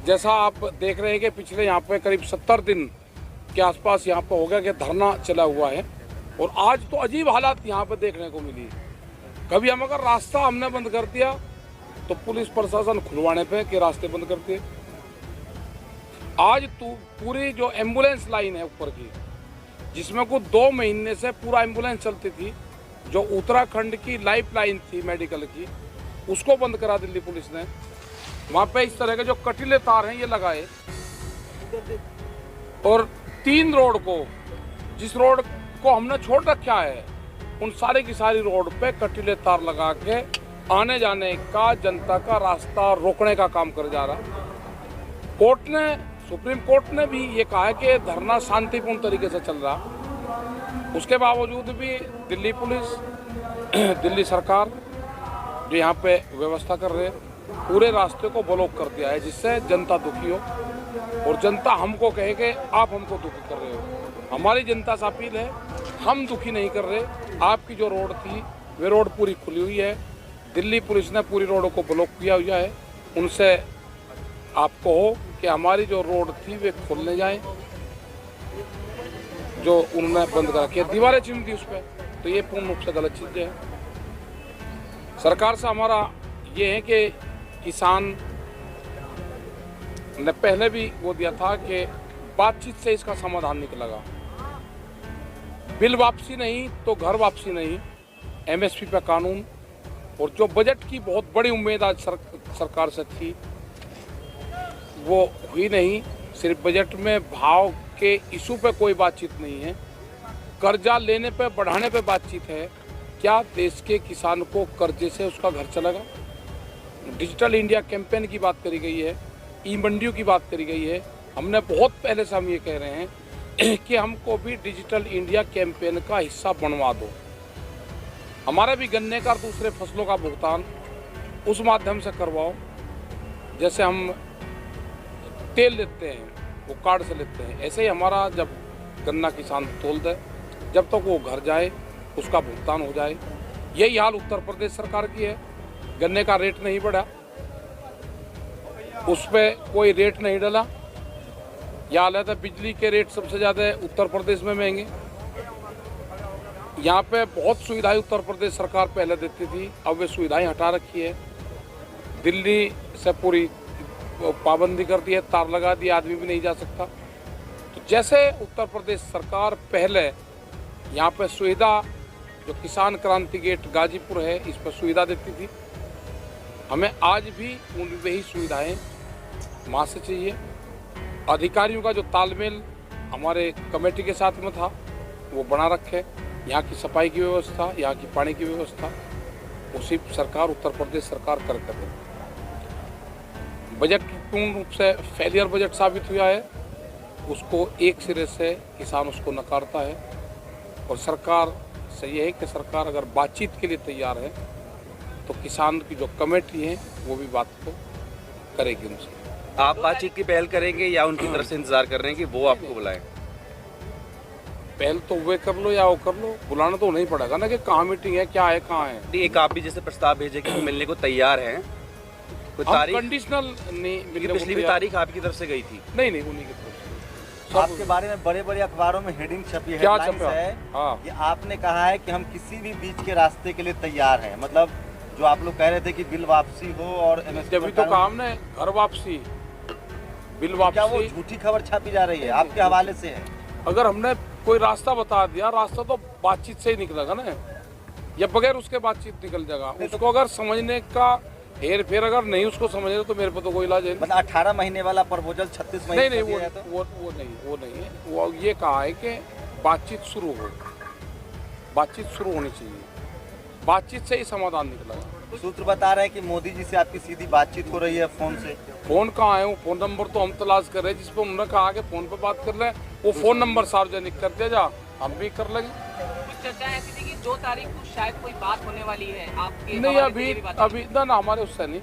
जैसा आप देख रहे हैं कि पिछले यहाँ पे करीब 70 दिन के आसपास यहाँ पे हो गया कि धरना चला हुआ है और आज तो अजीब हालात यहाँ पे देखने को मिली। कभी हम अगर रास्ता हमने बंद कर दिया तो पुलिस प्रशासन खुलवाने पे कि रास्ते बंद कर दिए। आज तो पूरी जो एम्बुलेंस लाइन है ऊपर की, जिसमें को 2 महीने से पूरा एम्बुलेंस चलती थी, जो उत्तराखंड की लाइफ लाइन थी मेडिकल की, उसको बंद करा दिल्ली पुलिस ने। वहाँ पे इस तरह के जो कटीले तार हैं ये लगाए और 3 रोड को, जिस रोड को हमने छोड़ रखा है, उन सारी की सारी रोड पे कटीले तार लगा के आने जाने का, जनता का रास्ता रोकने का काम कर जा रहा। कोर्ट ने, सुप्रीम कोर्ट ने भी ये कहा है कि धरना शांतिपूर्ण तरीके से चल रहा। उसके बावजूद भी दिल्ली पुलिस, दिल्ली सरकार जो यहाँ पे व्यवस्था कर रहे हैं, पूरे रास्ते को ब्लॉक कर दिया है, जिससे जनता दुखी हो और जनता हमको कहे कि आप हमको दुखी कर रहे हो। हमारी जनता से अपील है, हम दुखी नहीं कर रहे। आपकी जो रोड थी वे रोड पूरी खुली हुई है, दिल्ली पुलिस ने पूरी रोडों को ब्लॉक किया हुआ है। उनसे आप कहो कि हमारी जो रोड थी वे खोलने जाएं, जो उन्होंने बंद करा के दीवारें चिन दी उस पर, तो ये पूर्ण रूप से गलत चीज़ है। सरकार से हमारा ये है कि किसान ने पहले भी वो दिया था कि बातचीत से इसका समाधान निकलेगा। बिल वापसी नहीं तो घर वापसी नहीं, एमएसपी पे कानून, और जो बजट की बहुत बड़ी उम्मीद आज सरकार से थी वो हुई नहीं। सिर्फ बजट में भाव के इशू पे कोई बातचीत नहीं है, कर्जा लेने पे, बढ़ाने पे बातचीत है। क्या देश के किसान को कर्जे से उसका घर चलेगा? डिजिटल इंडिया कैंपेन की बात करी गई है, ई मंडियों की बात करी गई है। हमने बहुत पहले से हम ये कह रहे हैं कि हमको भी डिजिटल इंडिया कैंपेन का हिस्सा बनवा दो। हमारा भी गन्ने का और दूसरे फसलों का भुगतान उस माध्यम से करवाओ, जैसे हम तेल लेते हैं वो कार्ड से लेते हैं, ऐसे ही हमारा जब गन्ना किसान तोल दे, जब तक वो घर जाए उसका भुगतान हो जाए। यही हाल उत्तर प्रदेश सरकार की है। गन्ने का रेट नहीं बढ़ा, उस पर कोई रेट नहीं डाला। यह हाल है, बिजली के रेट सबसे ज़्यादा उत्तर प्रदेश में महंगे। यहाँ पे बहुत सुविधाएं उत्तर प्रदेश सरकार पहले देती थी, अब वे सुविधाएं हटा रखी है। दिल्ली से पूरी पाबंदी कर दी है, तार लगा दिया, आदमी भी नहीं जा सकता। तो जैसे उत्तर प्रदेश सरकार पहले यहाँ पे सुविधा, जो किसान क्रांति गेट गाजीपुर है, इस पर सुविधा देती थी, हमें आज भी उन वही सुविधाएं वहाँ से चाहिए। अधिकारियों का जो तालमेल हमारे कमेटी के साथ में था वो बना रखे। यहाँ की सफाई की व्यवस्था, यहाँ की पानी की व्यवस्था, उसी सरकार, उत्तर प्रदेश सरकार कर दे। बजट पूर्ण रूप से फेलियर बजट साबित हुआ है, उसको एक सिरे से किसान उसको नकारता है। और सरकार से ये है कि सरकार अगर बातचीत के लिए तैयार है तो किसान की जो कमेटी है वो भी बात को करेगी उनसे। आप बातचीत की पहल करेंगे या उनकी तरफ से इंतजार कर रहे हैं कि वो आपको बुलाएं? पहल तो वे कर लो या वो कर लो, बुलाना तो नहीं पड़ेगा ना कि कहाँ मीटिंग है, क्या है, कहाँ है। एक आप भी जैसे प्रस्ताव भेजे कि मिलने को तैयार हैं, कोई तारीख? कंडीशनल नहीं, पिछली भी तारीख आपकी तरफ से गई थी? नहीं, उन्हीं की तरफ से। आपके बारे में बड़े बड़े अखबारों में हेडिंग छपी है, हेडलाइंस है। हाँ। कि आपने कहा है कि हम किसी भी बीच के रास्ते के लिए तैयार हैं। मतलब जो आप लोग कह रहे थे कि बिल वापसी हो और जब तो काम ने घर वापसी, बिल वापसी, क्या वो झूठी खबर छापी जा रही है आपके हवाले से है? अगर हमने कोई रास्ता बता दिया, रास्ता तो बातचीत से ही निकलेगा ना, या बगैर उसके बातचीत निकल जाएगा। उसको अगर समझने का हेर फेर अगर नहीं उसको समझे तो मेरे पे तो कोई इलाज है। मतलब 18 महीने वाला प्रपोजल 36 महीने नहीं, वो नहीं है। वो ये कहा है कि बातचीत शुरू हो, बातचीत शुरू होनी चाहिए, बातचीत से ही समाधान निकलेगा। सूत्र बता रहे हैं कि मोदी जी से आपकी सीधी बातचीत हो रही है फोन से। फोन कहाँ है? वो फोन नंबर तो हम तलाश कर रहे हैं, जिसपे उन्होंने कहा कि फोन पे बात कर रहे हैं, वो फोन नंबर सार्वजनिक कर दिया जा, हम भी कर लेंगे। कुछ चर्चा ऐसी थी कि 2 तारीख को शायद कोई बात होने वाली है आपके? नहीं, अभी ना हमारे उससे नहीं,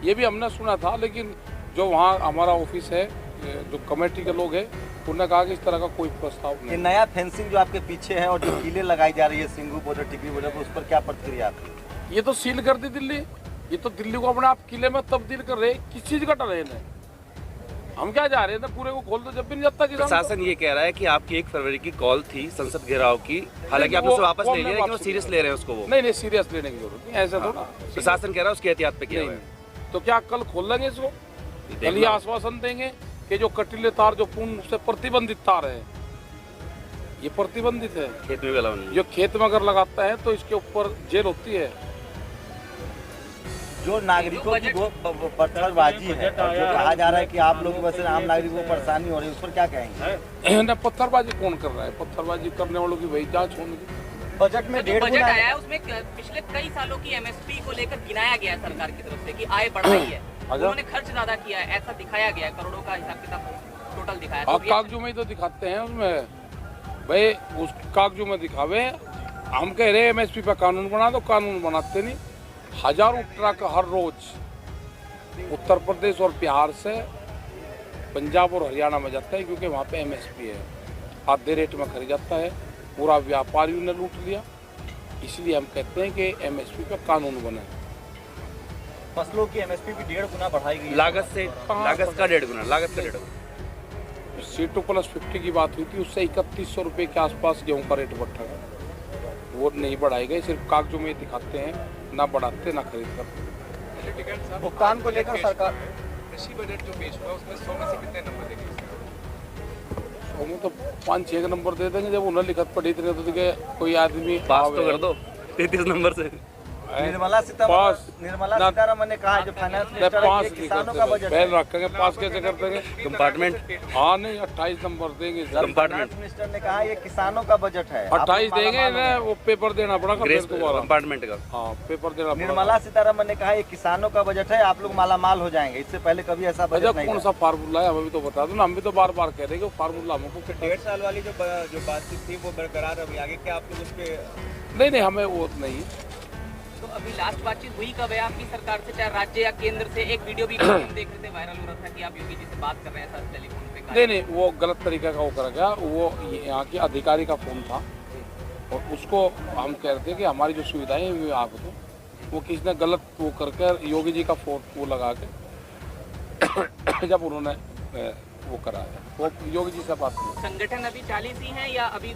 ये भी हमने सुना था, लेकिन जो वहाँ हमारा ऑफिस है, जो कमेटी के लोग हैं, उन्होंने कहा कि इस तरह का कोई प्रस्ताव नहीं। ये नया फेंसिंग जो आपके पीछे है और जो कीलें लगाई जा रही है सिंगू बॉर्डर, टिकरी बॉर्डर पर, उस पर क्या प्रतिक्रिया आपकी? ये तो सील कर दी दिल्ली, ये तो दिल्ली को अपने आप किले में तब्दील कर रहे। किस चीज़ का ट्रेन है? हम क्या जा रहे हैं, पूरे को खोल दो, जब भी नहीं जाता किसान। प्रशासन ये कह रहा है कि आपकी 1 फरवरी की कॉल थी संसद घेराव की, हालांकि आप उसे वापस ले लिया, लेकिन वो सीरियस ले रहे हैं उसको। वो नहीं सीरियस लेने की जरूरत नहीं, ऐसा थोड़ा प्रशासन कह रहा है उसकी एहतियात पे किया हुआ है। तो क्या कल खोल लेंगे इसको? कल ये आश्वासन देंगे कि जो कटीले तार जो पूर्ण रूप से प्रतिबंधित तार है, ये प्रतिबंधित है, खेत में भी अलाउ नहीं। जो खेत में अगर लगाता है तो इसके ऊपर जेल होती है। जो नागरिकों की वो पत्थरबाजी है और जो कहा जा रहा है कि आप लोगों की वजह से आम नागरिकों को परेशानी हो रही है, उस पर क्या कहेंगे? ना पत्थरबाजी कौन कर रहा है? पत्थरबाजी करने वालों की वही जांच होगी। बजट में जो बजट आया है उसमें पिछले कई सालों की एमएसपी को लेकर गिनाया गया है सरकार की तरफ से कि आय बढ़ाई है, उन्होंने खर्च ज्यादा किया है, ऐसा दिखाया गया है, करोड़ों का हिसाब किताब टोटल दिखाया। अब कागजों में ही तो दिखाते हैं उसमें, भाई उस कागजों में दिखावे। हम कह रहे हैं एमएसपी पे कानून बना दो, कानून बनाते नहीं। हजारों ट्रक हर रोज उत्तर प्रदेश और बिहार से पंजाब और हरियाणा में जाता है, क्योंकि वहाँ पे एमएसपी है, आधे रेट में खरीद जाता है, पूरा व्यापारियों ने लूट लिया। इसलिए हम कहते हैं कि एमएसपी पे कानून बने। फसलों की एमएसपी भी 1.5 गुना बढ़ाई गई, लागत का 1.5 गुना, लागत का 1.5 गुना। C2+50 की बात हुई थी, उससे 3100 रुपये के आसपास गेहूँ का रेट बढ़ा है, वो नहीं बढ़ाई गई, सिर्फ कागजों में दिखाते हैं, ना बढ़ाते ना खरीद करते। भुगतान को लेकर सरकार कृषि बजट जो पेश हुआ उसमें 100 में से कितने नंबर देंगे? 100 में तो 5-6 नंबर दे देंगे। जब उन्हें लिखत पढ़ी इतने तो दिखे कोई आदमी पास तो कर दो 33 नंबर से। निर्मला सीतारमण ने कहा जो फाइनेंस मिनिस्टर है कि किसानों का बजट पहल रखेंगे, पास कैसे कर देंगे? कंपार्टमेंट हाँ नहीं 28 नंबर देंगे। फाइनेंस मिनिस्टर ने कहा ये किसानों का बजट है, 28 देंगे ना, वो पेपर देना पड़ेगा ग्रेस फिर दोबारा। कंपार्टमेंट का हाँ पेपर देना पड़ेगा। निर्मला सीतारमण ने कहा ये किसानों का बजट है, आप लोग मालामाल हो जाएंगे। इससे पहले कभी ऐसा बजट नहीं कौन सा फार्मूला है हमें भी तो बता दो ना, हम भी तो बार बार कह रहे हैं कि फार्मूला हमको 1.5 साल वाली जो बातचीत थी वो बरकरार अभी आगे क्या आप लोग उस पे? नहीं हमें वो नहीं। तो अभी लास्ट बातचीत हुई कब है आपकी सरकार से, चाहे राज्य या केंद्र से? एक वीडियो भी हम देख रहे थे, वायरल हो रहा था कि आप योगी जी से बात कर रहे हैं सर टेलीफोन पे। नहीं वो गलत तरीके का वो करा गया, वो यहाँ के अधिकारी का फोन था और उसको हम कह रहे थे कि हमारी जो सुविधाएं हैं वो आप दो, वो किसी ने गलत वो करके योगी जी का फोन वो लगा के जब उन्होंने वो कराया, वो योगी जी से बात की। संगठन अभी 40 ही हैं या अभी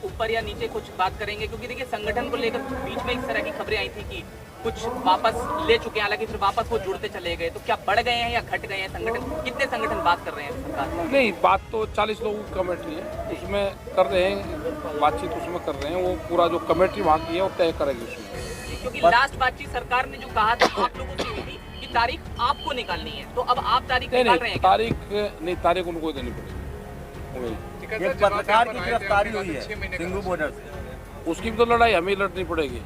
ऊपर या नीचे कुछ बात करेंगे? क्योंकि देखिए संगठन को लेकर बीच में इस तरह की खबरें आई थी कि कुछ वापस ले चुके हैं, हालांकि फिर वापस वो जुड़ते चले गए, तो क्या बढ़ गए हैं या घट गए हैं संगठन? कितने संगठन बात कर रहे हैं सरकार? नहीं बात तो 40 लोगों की कमेटी है, उसमें कर रहे हैं बातचीत, उसमें कर रहे हैं, वो पूरा जो कमेटी वहाँ की है वो तय करेगी उसमें। क्योंकि लास्ट बातचीत सरकार ने जो कहा था आप लोगों से हुई थी कि तारीख आपको निकालनी है, तो अब आप तारीख निकाल रहे हैं? तारीख उनको देनी पड़ेगी। एक पत्रकार की गिरफ्तारी हुई है सिंगू बॉर्डर से, उसकी भी तो लड़ाई हमें लड़नी पड़ेगी,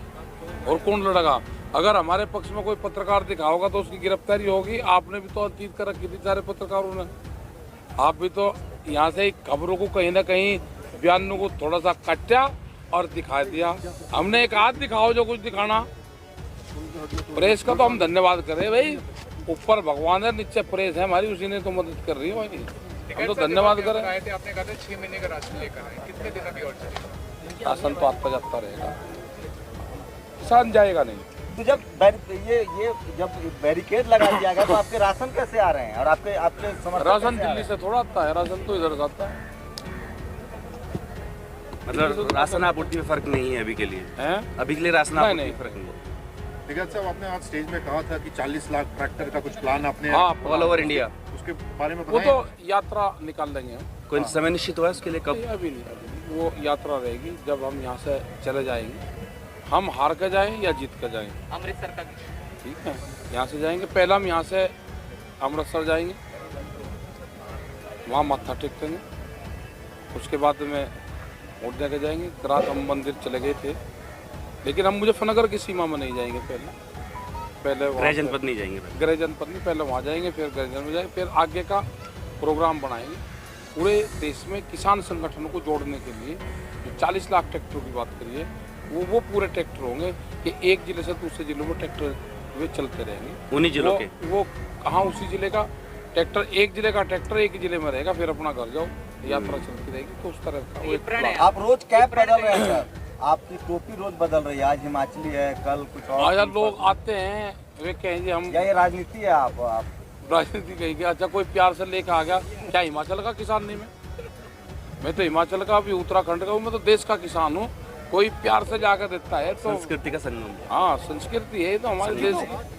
और कौन लड़ेगा? अगर हमारे पक्ष में कोई पत्रकार दिखाओगा तो उसकी गिरफ्तारी होगी। आपने भी तो चीज कर रखी थी सारे पत्रकारों ने, आप भी तो यहाँ से खबरों को कहीं ना कहीं बयानों को थोड़ा सा काटा और दिखा दिया। हमने एक हाथ दिखाओ जो कुछ दिखाना। प्रेस का तो हम धन्यवाद करें भाई, ऊपर भगवान है नीचे प्रेस है हमारी, उसी ने तो मदद कर रही है भाई, हम तो धन्यवाद करें। आपने कहा था 6 महीने का राशन लेकर आए, कितने दिन अभी और चलेगा? राशन तो आता जाता रहेगा, किसान जाएगा नहीं। तो जब जब बैरिकेड लगा दिया गया तो आपके राशन कैसे आ रहे हैं और आपके समर्थन राशन दिल्ली से थोड़ा आता है, राशन तो इधर से आता है। मतलब राशन आपूर्ति में फर्क नहीं है अभी के लिए? अभी के लिए राशन आपूर्ति में फर्क नहीं है। टिकैत साहब, आपने आज स्टेज में कहा था कि 40 लाख ट्रैक्टर का कुछ प्लान आपने ऑल ओवर इंडिया, उसके बारे में वो तो यात्रा निकाल लेंगे हम। कोई समय निश्चित हुआ है उसके लिए कब? अभी नहीं, वो यात्रा रहेगी जब हम यहाँ से चले जाएंगे, हम हार कर जाएं या जीत कर जाएं। अमृतसर का ठीक है, यहाँ से जाएंगे, पहले हम यहाँ से अमृतसर जाएंगे, वहाँ मत्था टेकेंगे, उसके बाद में वोट देकर जाएंगे। रात हम मंदिर चले गए थे, लेकिन हम मुजफ्फरनगर की सीमा में नहीं जाएंगे, पहले गृह जनपद नहीं जाएंगे, गृह जनपद नहीं, पहले वहाँ जाएंगे, फिर गृह जनपद जाएंगे, फिर आगे का प्रोग्राम बनाएंगे। पूरे देश में किसान संगठनों को जोड़ने के लिए जो 40 लाख ट्रैक्टरों की बात करिए, वो पूरे ट्रैक्टर होंगे कि एक जिले से दूसरे जिलों में ट्रैक्टर वे चलते रहेंगे। उन्हीं जिलों के? वो कहाँ, उसी जिले का ट्रैक्टर, एक जिले का ट्रैक्टर एक ही जिले में रहेगा, फिर अपना घर जाओ, यात्रा चलती रहेगी। तो उस तरह का आप रोज कैब बदल रहे हैं सर, आपकी टोपी रोज बदल रही है, आज हिमाचली है, कल कुछ और। आज लोग आते हैं वे कहेंगे हम, क्या ये राजनीति है? आप राजनीति कहेंगे। अच्छा कोई प्यार से लेकर आ गया, क्या हिमाचल का किसान नहीं मैं तो हिमाचल का भी, उत्तराखंड का हूँ, मैं तो देश का किसान हूँ। कोई प्यार से जाकर देता है तो संस्कृति का संगम। हाँ संस्कृति है तो हमारे देश की।